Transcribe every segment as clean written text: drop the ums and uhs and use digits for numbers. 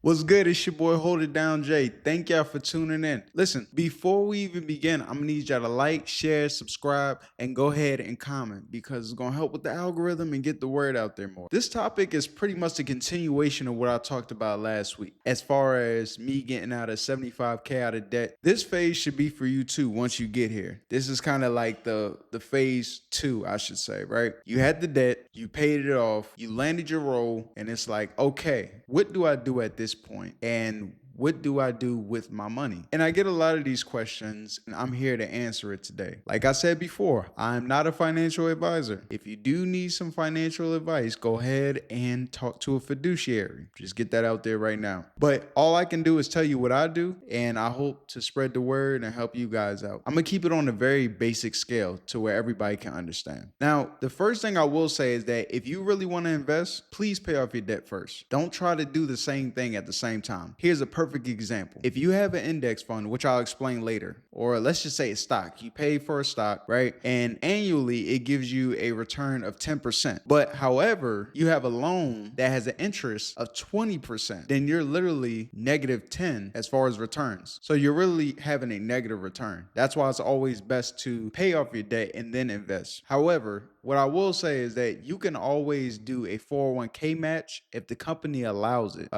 What's good? It's your boy Hold It Down Jay. Thank y'all for tuning in. Listen, before we even begin, I'm gonna need y'all to like, share, subscribe, and go ahead and comment because it's gonna help with the algorithm and get the word out there more. This topic is pretty much a continuation of what I talked about last week. As far as me getting out of 75K out of debt, this phase should be for you too once you get here. This is kind of like the phase two, I should say, right? You had the debt, you paid it off, you landed your role, and it's like, okay, what do I do at this point? And what do I do with my money? And I get a lot of these questions, and I'm here to answer it today. Like I said before, I'm not a financial advisor. If you do need some financial advice, go ahead and talk to a fiduciary. Just get that out there right now. But all I can do is tell you what I do, and I hope to spread the word and help you guys out. I'm gonna keep it on a very basic scale to where everybody can understand. Now, the first thing I will say is that if you really want to invest, please pay off your debt first. Don't try to do the same thing at the same time. Here's a perfect example. If you have an index fund, which I'll explain later, or let's just say a stock, you pay for a stock, right? And annually it gives you a return of 10%. But however, you have a loan that has an interest of 20%, then you're literally negative 10 as far as returns. So you're really having a negative return. That's why it's always best to pay off your debt and then invest. However, what I will say is that you can always do a 401k match if the company allows it,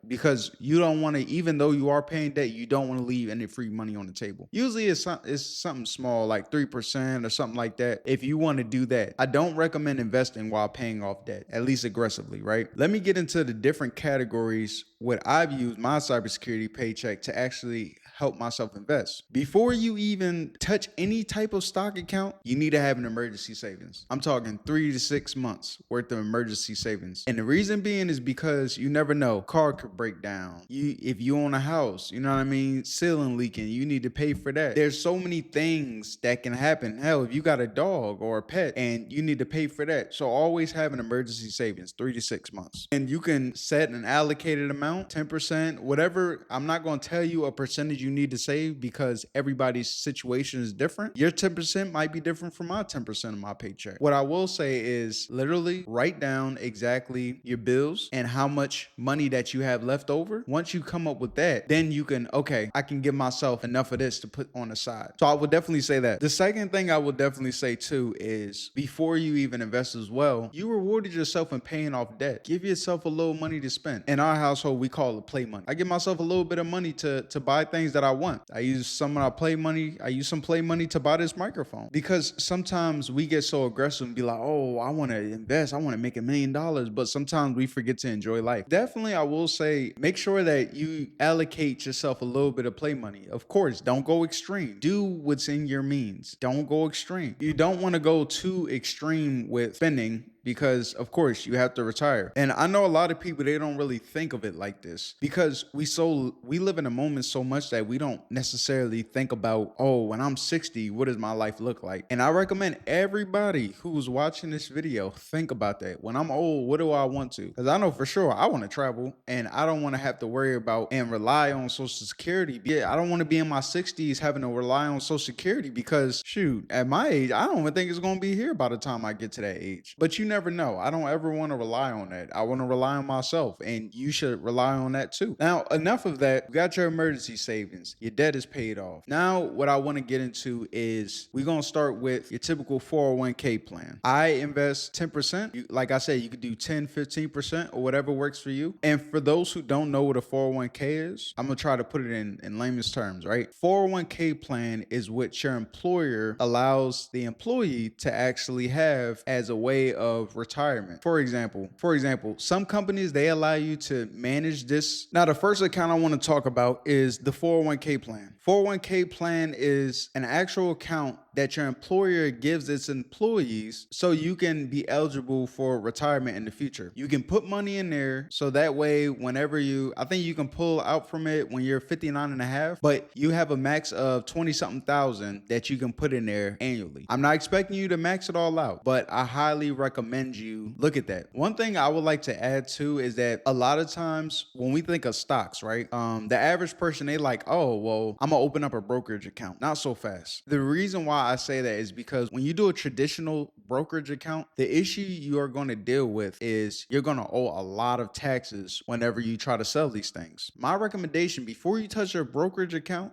because you don't want to, even though you are paying debt, you don't want to leave any free money on the table. Usually it's something small like 3% or something like that. If you want to do that, I don't recommend investing while paying off debt, at least aggressively, right? Let me get into the different categories what I've used my cybersecurity paycheck to actually help myself invest. Before you even touch any type of stock account, you need to have an emergency savings. I'm talking 3 to 6 months worth of emergency savings. And the reason being is because you never know. Car could break down. If you own a house, you know what I mean? Ceiling leaking, you need to pay for that. There's so many things that can happen. Hell, if you got a dog or a pet and you need to pay for that. So always have an emergency savings, 3 to 6 months. And you can set an allocated amount, 10%, whatever. I'm not going to tell you a percentage you need to save because everybody's situation is different. Your 10% might be different from my 10% of my paycheck. What I will say is literally write down exactly your bills and how much money that you have left over. Once you come up with that, then you can, okay, I can give myself enough of this to put on the side. So I would definitely say that. The second thing I would definitely say too is before you even invest as well, you rewarded yourself in paying off debt. Give yourself a little money to spend. In our household, we call it play money. I give myself a little bit of money to buy things that I want. I use some of my play money. I use some play money to buy this microphone because sometimes we get so aggressive and be like, oh, I want to invest. I want to make $1 million. But sometimes we forget to enjoy life. Definitely, I will say, make sure that you allocate yourself a little bit of play money. Of course, don't go extreme. Do what's in your means. Don't go extreme. You don't want to go too extreme with spending because of course you have to retire. And I know a lot of people, they don't really think of it like this because we live in a moment so much that we don't necessarily think about, oh, when I'm 60, what does my life look like? And I recommend everybody who's watching this video think about that. When I'm old, what do I want to? Because I know for sure I want to travel and I don't want to have to worry about and rely on Social Security. Yeah, I don't want to be in my 60s having to rely on Social Security because shoot, at my age, I don't even think it's going to be here by the time I get to that age. But you never know. I don't ever want to rely on that. I want to rely on myself, and you should rely on that too. Now, enough of that. You got your emergency savings. Your debt is paid off. Now, what I want to get into is we're going to start with your typical 401k plan. I invest 10%. Like I said, you could do 10, 15% or whatever works for you. And for those who don't know what a 401k is, I'm going to try to put it in layman's terms, right? 401k plan is what your employer allows the employee to actually have as a way of retirement. For example, some companies, they allow you to manage this. Now, the first account I want to talk about is the 401k plan. 401k plan is an actual account that your employer gives its employees so you can be eligible for retirement in the future. You can put money in there so that way whenever I think you can pull out from it when you're 59 and a half, but you have a max of 20 something thousand that you can put in there annually. I'm not expecting you to max it all out, but I highly recommend you look at that. One thing I would like to add too is that a lot of times when we think of stocks, right? The average person, they like, oh, well, I'm gonna open up a brokerage account. Not so fast. The reason why I say that is because when you do a traditional brokerage account, the issue you are going to deal with is you're going to owe a lot of taxes whenever you try to sell these things. My recommendation, before you touch your brokerage account,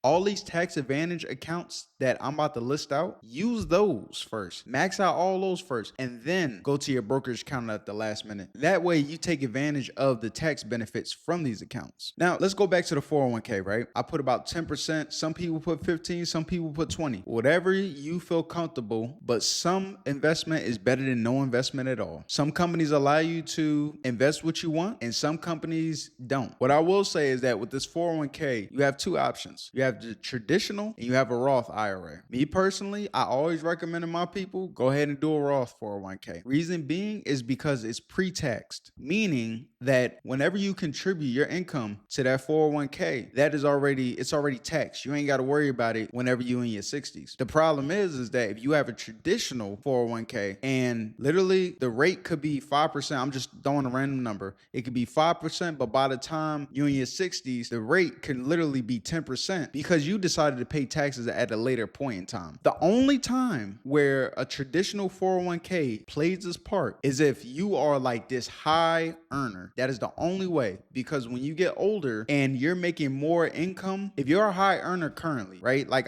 all these tax advantage accounts that I'm about to list out, use those first. Max out all those first, and then go to your brokerage account at the last minute. That way you take advantage of the tax benefits from these accounts. Now, let's go back to the 401k, right? I put about 10%. Some people put 15, some people put 20. Whatever you feel comfortable, but some investment is better than no investment at all. Some companies allow you to invest what you want, and some companies don't. What I will say is that with this 401k, you have two options. You have the traditional and you have a Roth IRA. Me personally, I always recommend to my people, go ahead and do a Roth 401k. Reason being is because it's pre-taxed, meaning that whenever you contribute your income to that 401k, it's already taxed. You ain't got to worry about it whenever you in your 60s. The problem is that if you have a traditional 401k and literally the rate could be 5%, I'm just throwing a random number. It could be 5%, but by the time you're in your 60s, the rate can literally be 10% because you decided to pay taxes at a later point in time. The only time where a traditional 401k plays its part is if you are like this high earner. That is the only way, because when you get older and you're making more income, if you're a high earner currently, right? Like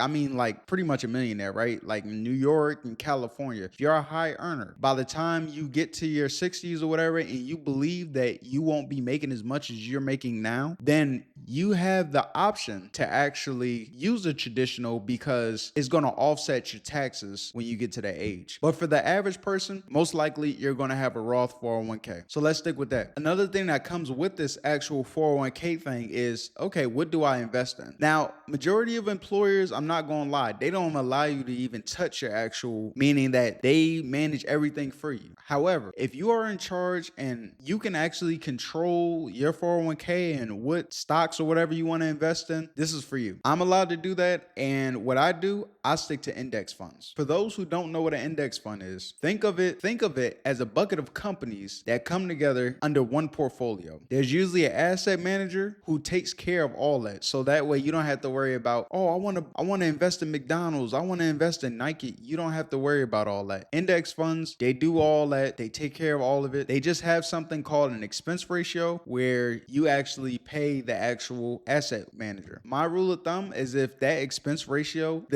pretty much a millionaire, right? Like in New York and California, if you're a high earner, by the time you get to your 60s or whatever, and you believe that you won't be making as much as you're making now, then you have the option to actually use a traditional because it's going to offset your taxes when you get to that age. But for the average person, most likely you're going to have a Roth 401k. So let's stick with that. Another thing that comes with this actual 401k thing is, okay, what do I invest in? Now, majority of employers, I'm not going to lie, they don't allow you to even touch your actual, meaning that they manage everything for you. However, if you are in charge and you can actually control your 401k and what stocks or whatever you want to invest in, this is for you. I'm allowed to do that, and what I do, I stick to index funds. For those who don't know what an index fund is, think of it as a bucket of companies that come together under one portfolio. There's usually an asset manager who takes care of all that, so that way you don't have to worry about, oh, I want to invest in McDonald's, I want to invest in Nike. You don't have to worry about all that. Index funds, they do all that. They take care of all of it. They just have something called an expense ratio where you actually pay the actual asset manager. My rule of thumb is if the expense ratio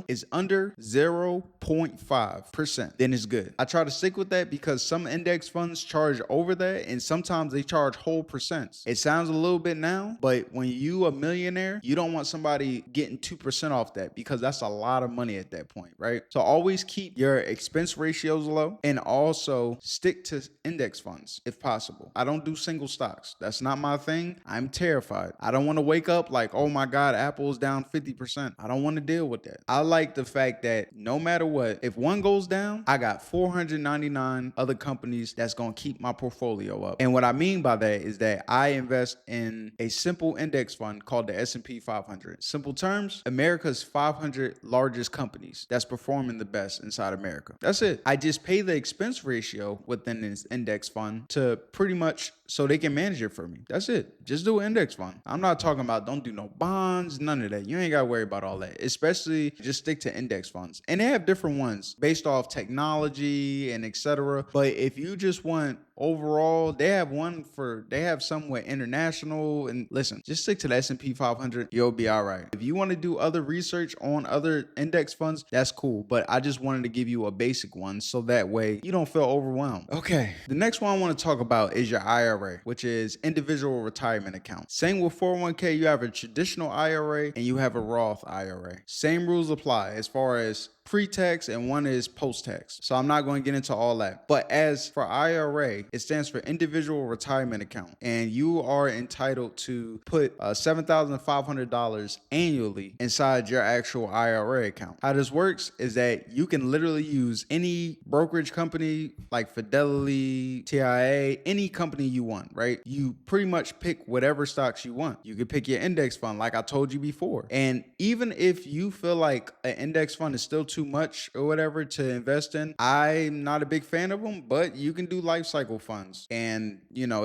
is under 0.5%, then it's good. I try to stick with that because some index funds charge over that, and sometimes they charge whole percents. It sounds a little bit now, but when you a millionaire, you don't want somebody getting 2% off that, because that's a lot of money at that point, right? So always keep your expense ratios low, and also stick to index funds if possible. I don't do single stocks. That's not my thing. I'm terrified. I don't want to wake up like, oh my God, Apple's down 50%. I don't want to deal with that. I like the fact that no matter what, if one goes down, I got 499 other companies that's going to keep my portfolio up. And what I mean by that is that I invest in a simple index fund called the S&P 500. Simple terms, America's 500 largest companies that's performing the best inside America. That's it. I just pay the expense ratio within this index fund to pretty much so they can manage it for me. That's it. Just do an index fund. I'm not talking about don't do no bonds, none of that. You ain't got to worry about all that. Especially just stick to index funds. And they have different ones based off technology and etc. But if you just want overall, they have some with international, and listen, just stick to the S&P 500. You'll be all right. If you want to do other research on other index funds, that's cool. But I just wanted to give you a basic one so that way you don't feel overwhelmed. Okay. The next one I want to talk about is your IRA, which is individual retirement account. Same with 401k, you have a traditional IRA and you have a Roth IRA. Same rules apply as far as pre-tax and one is post-tax. So I'm not going to get into all that. But as for IRA, it stands for individual retirement account. And you are entitled to put $7,500 annually inside your actual IRA account. How this works is that you can literally use any brokerage company like Fidelity, TIA, any company you want, right? You pretty much pick whatever stocks you want. You can pick your index fund like I told you before. And even if you feel like an index fund is still too too much or whatever to invest in, I'm not a big fan of them, but you can do life cycle funds. And,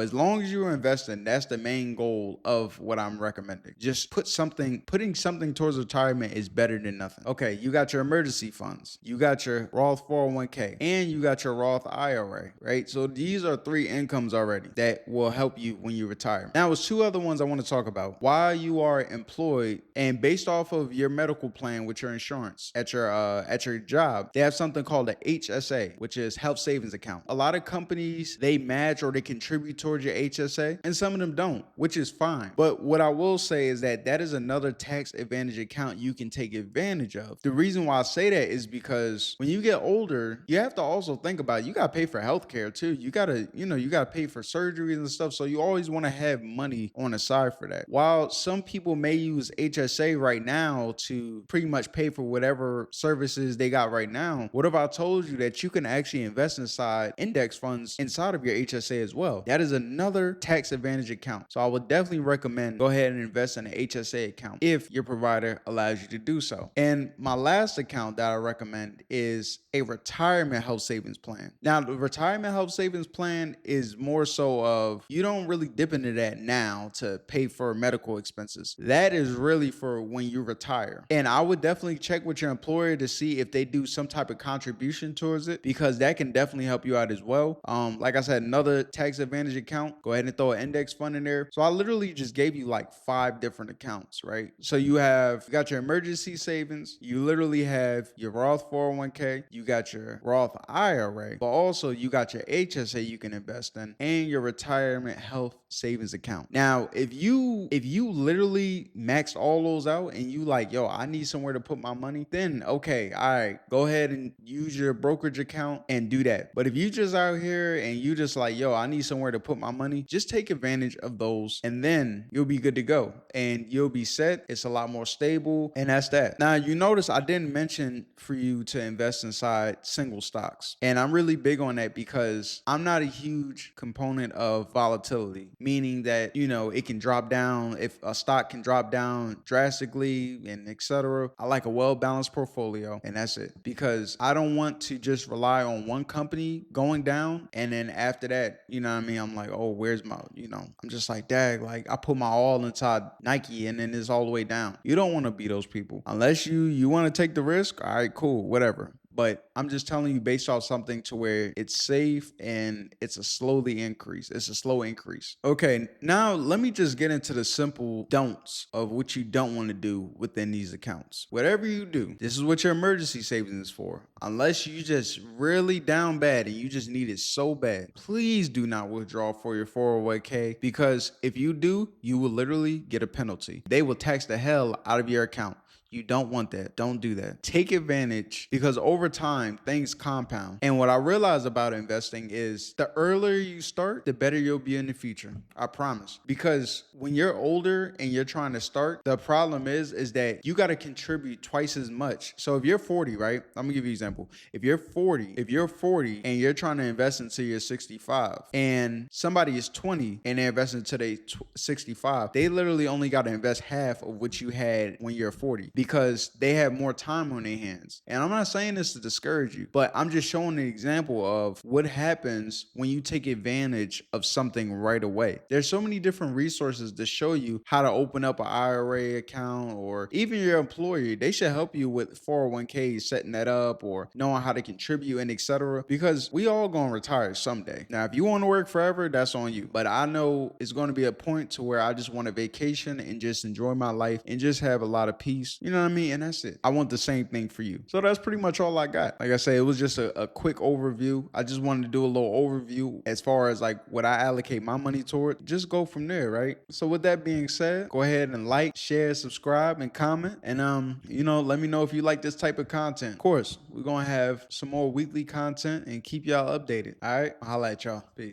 as long as you're investing, that's the main goal of what I'm recommending. Just putting something towards retirement is better than nothing. Okay, you got your emergency funds, you got your Roth 401k, and you got your Roth IRA, right? So these are 3 incomes already that will help you when you retire. Now, there's 2 other ones I want to talk about. While you are employed and based off of your medical plan with your insurance at your job, they have something called the HSA, which is health savings account. A lot of companies, they match or they contribute towards your HSA, and some of them don't, which is fine. But what I will say is that is another tax advantage account you can take advantage of. The reason why I say that is because when you get older, you have to also think about, you got to pay for healthcare too. You got to pay for surgeries and stuff. So you always want to have money on the side for that. While some people may use HSA right now to pretty much pay for whatever services they got right now, what if I told you that you can actually invest inside index funds inside of your HSA as well? That is another tax advantage account. So I would definitely recommend go ahead and invest in an HSA account if your provider allows you to do so. And my last account that I recommend is a retirement health savings plan. Now, the retirement health savings plan is more so of, you don't really dip into that now to pay for medical expenses. That is really for when you retire. And I would definitely check with your employer to see if they do some type of contribution towards it, because that can definitely help you out as well. Like I said, another tax advantage account, go ahead and throw an index fund in there. So I literally just gave you like 5 different accounts, right? So you got your emergency savings, you literally have your Roth 401k, you got your Roth IRA, but also you got your HSA you can invest in, and your retirement health savings account. Now, if you literally maxed all those out and you like, yo, I need somewhere to put my money, then okay, all right, go ahead and use your brokerage account and do that. But if you just out here and you just like, yo, I need somewhere to put my money, just take advantage of those and then you'll be good to go and you'll be set. It's a lot more stable, and that's that. Now, you notice I didn't mention for you to invest inside single stocks, and I'm really big on that because I'm not a huge component of volatility, meaning that, it can drop down. If a stock can drop down drastically and etc., I like a well-balanced portfolio, and that's it, because I don't want to just rely on one company going down and then after that, I'm like, oh, where's my, I'm just like, dag, like I put my all inside Nike and then it's all the way down. You don't want to be those people unless you want to take the risk. All right, cool, whatever. But I'm just telling you based off something to where it's safe and it's a slow increase. Okay, now let me just get into the simple don'ts of what you don't want to do within these accounts. Whatever you do, this is what your emergency savings is for. Unless you just really down bad and you just need it so bad, please do not withdraw for your 401k, because if you do, you will literally get a penalty. They will tax the hell out of your account. You don't want that. Don't do that. Take advantage, because over time, things compound. And what I realize about investing is the earlier you start, the better you'll be in the future. I promise. Because when you're older and you're trying to start, the problem is that you got to contribute twice as much. So if you're 40, right? I'm gonna give you an example. If you're 40 and you're trying to invest until you're 65, and somebody is 20 and they're investing until they 65, they literally only got to invest half of what you had when you're 40, because they have more time on their hands. And I'm not saying this to discourage you, but I'm just showing an example of what happens when you take advantage of something right away. There's so many different resources to show you how to open up an IRA account, or even your employer, they should help you with 401k, setting that up, or knowing how to contribute and etc. Because we all gonna retire someday. Now, if you want to work forever, that's on you. But I know it's going to be a point to where I just want a vacation and just enjoy my life and just have a lot of peace. You know what I mean? And that's it. I want the same thing for you. So that's pretty much all I got. Like I say, it was just a quick overview. I just wanted to do a little overview as far as like what I allocate my money toward. Just go from there, right? So with that being said, go ahead and like, share, subscribe, and comment. And let me know if you like this type of content. Of course, we're gonna have some more weekly content and keep y'all updated. All right, I'll holla at y'all. Peace.